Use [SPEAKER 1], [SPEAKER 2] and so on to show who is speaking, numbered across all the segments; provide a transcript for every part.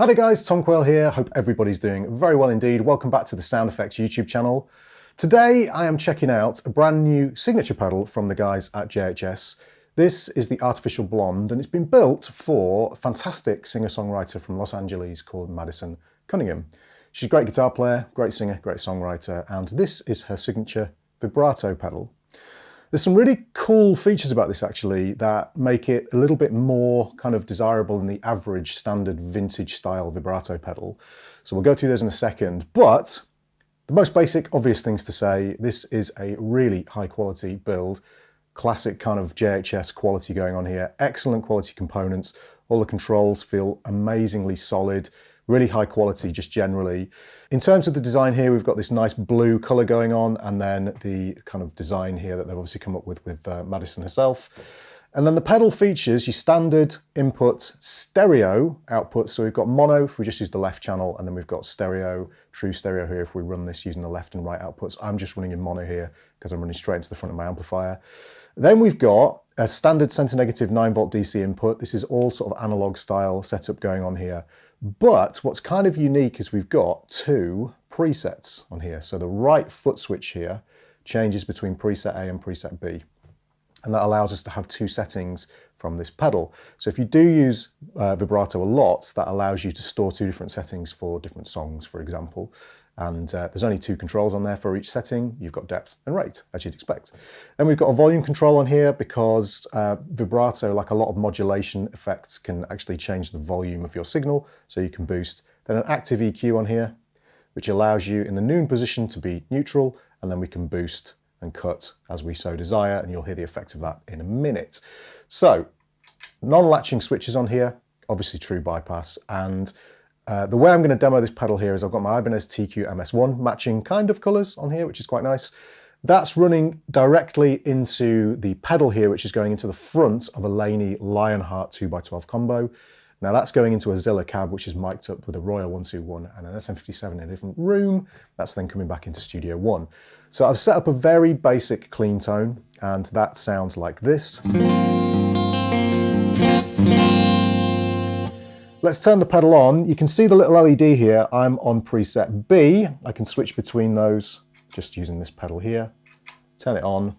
[SPEAKER 1] Hi there guys, Tom Quayle here. Hope everybody's doing very well indeed. Welcome back to the Sound Effects YouTube channel. Today I am checking out a brand new signature pedal from the guys at JHS. This is the Artificial Blonde and it's been built for a fantastic singer-songwriter from Los Angeles called Madison Cunningham. She's a great guitar player, great singer, great songwriter, and this is her signature vibrato pedal. There's some really cool features about this actually that make it a little bit more kind of desirable than the average standard vintage style vibrato pedal. So we'll go through those in a second, but the most basic obvious things to say, this is a really high quality build, classic kind of JHS quality going on here, excellent quality components, all the controls feel amazingly solid, really high quality just generally. In terms of the design here, we've got this nice blue color going on, and then the kind of design here that they've obviously come up with Madison herself. And then the pedal features your standard input stereo output. So we've got mono if we just use the left channel, and then we've got stereo, true stereo here if we run this using the left and right outputs. I'm just running in mono here because I'm running straight into the front of my amplifier. Then we've got a standard center negative 9-volt DC input. This is all sort of analog style setup going on here. But what's kind of unique is we've got two presets on here. So the right foot switch here changes between preset A and preset B. And that allows us to have two settings from this pedal. So if you do use vibrato a lot, that allows you to store two different settings for different songs, for example. And there's only two controls on there for each setting. You've got depth and rate, as you'd expect. Then we've got a volume control on here because vibrato, like a lot of modulation effects, can actually change the volume of your signal, so you can boost. Then an active EQ on here, which allows you in the noon position to be neutral, and then we can boost and cut as we so desire, and you'll hear the effect of that in a minute. So, non-latching switches on here, obviously true bypass, and the way I'm going to demo this pedal here is I've got my Ibanez TQ MS1 matching kind of colours on here, which is quite nice. That's running directly into the pedal here, which is going into the front of a Laney Lionheart 2x12 combo. Now that's going into a Zilla cab, which is mic'd up with a Royal 121 and an SM57 in a different room. That's then coming back into Studio One. So I've set up a very basic clean tone, and that sounds like this. Let's turn the pedal on. You can see the little LED here. I'm on preset B. I can switch between those just using this pedal here. Turn it on.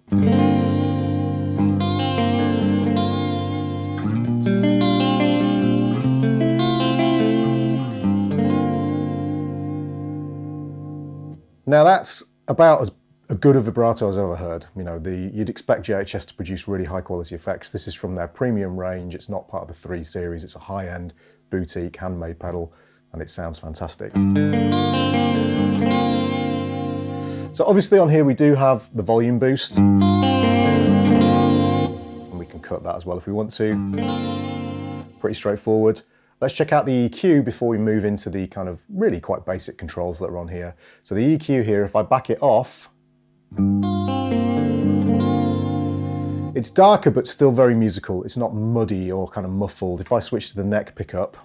[SPEAKER 1] Now that's about as good a vibrato as I've ever heard. You know, you'd expect JHS to produce really high quality effects. This is from their premium range. It's not part of the 3 series. It's a high-end boutique handmade pedal, and it sounds fantastic. So obviously on here we do have the volume boost, and we can cut that as well if we want to. Pretty straightforward. Let's check out the EQ before we move into the kind of really quite basic controls that are on here. So the EQ here, if I back it off, it's darker but still very musical. It's not muddy or kind of muffled. If I switch to the neck pickup,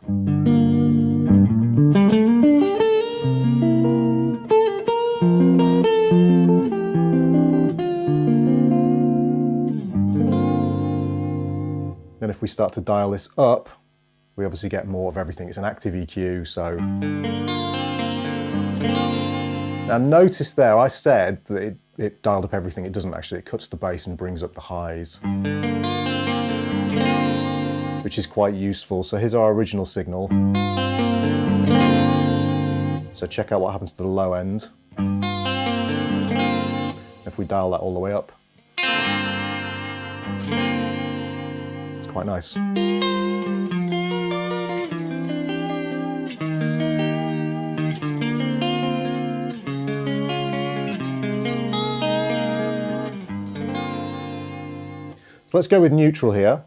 [SPEAKER 1] then if we start to dial this up, we obviously get more of everything. It's an active EQ, so. Now notice there, I said that it dialed up everything. It doesn't actually. It cuts the bass and brings up the highs, which is quite useful. So here's our original signal. So check out what happens to the low end. If we dial that all the way up, it's quite nice. So let's go with neutral here,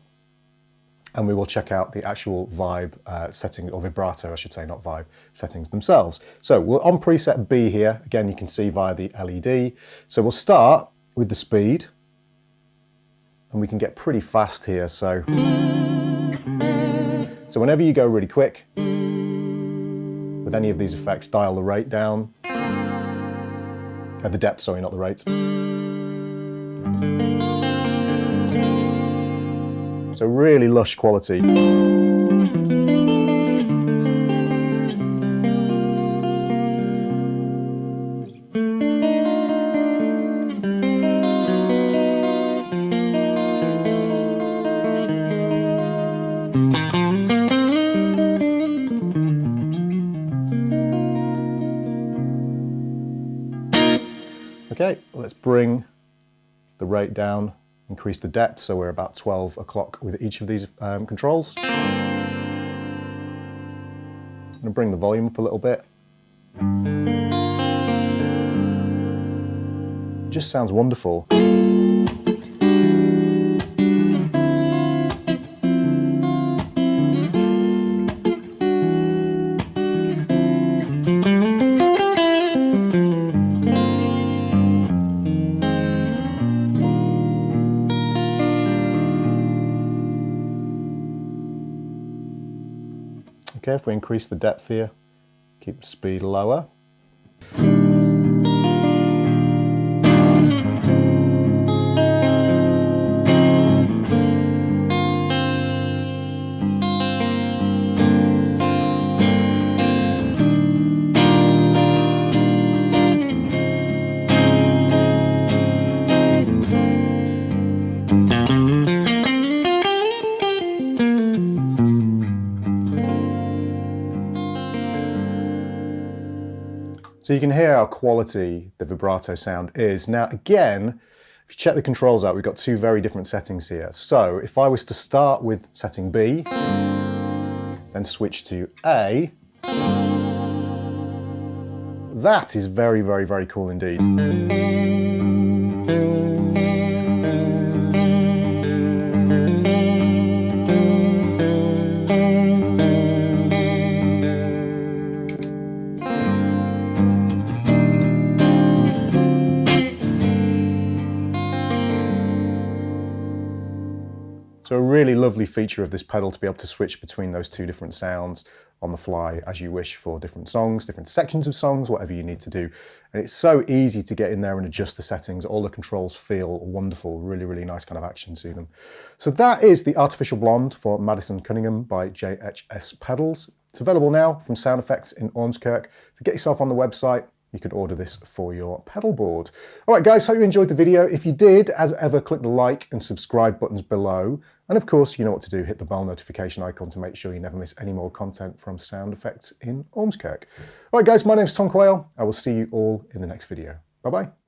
[SPEAKER 1] and we will check out the actual vibe setting, or vibrato I should say, not vibe, settings themselves. So we're on preset B here. Again, you can see via the LED. So we'll start with the speed, and we can get pretty fast here. So whenever you go really quick with any of these effects, dial the rate down, the depth, sorry, not the rate. So really lush quality. rate down, increase the depth, so we're about 12 o'clock with each of these controls. I'm going to bring the volume up a little bit. It just sounds wonderful. Okay, if we increase the depth here, keep the speed lower. So you can hear how quality the vibrato sound is. Now again, if you check the controls out, we've got two very different settings here. So if I was to start with setting B, then switch to A, that is very, very, very cool indeed. So a really lovely feature of this pedal to be able to switch between those two different sounds on the fly as you wish for different songs, different sections of songs, whatever you need to do. And it's so easy to get in there and adjust the settings. All the controls feel wonderful, really, really nice kind of action to them. So that is the Artificial Blonde for Madison Cunningham by JHS Pedals. It's available now from Sound Effects in Ormskirk. So get yourself on the website. You can order this for your pedal board. All right, guys, hope you enjoyed the video. If you did, as ever, click the like and subscribe buttons below. And of course, you know what to do. Hit the bell notification icon to make sure you never miss any more content from Sound Effects in Ormskirk. All right, guys, my name's Tom Quayle. I will see you all in the next video. Bye-bye.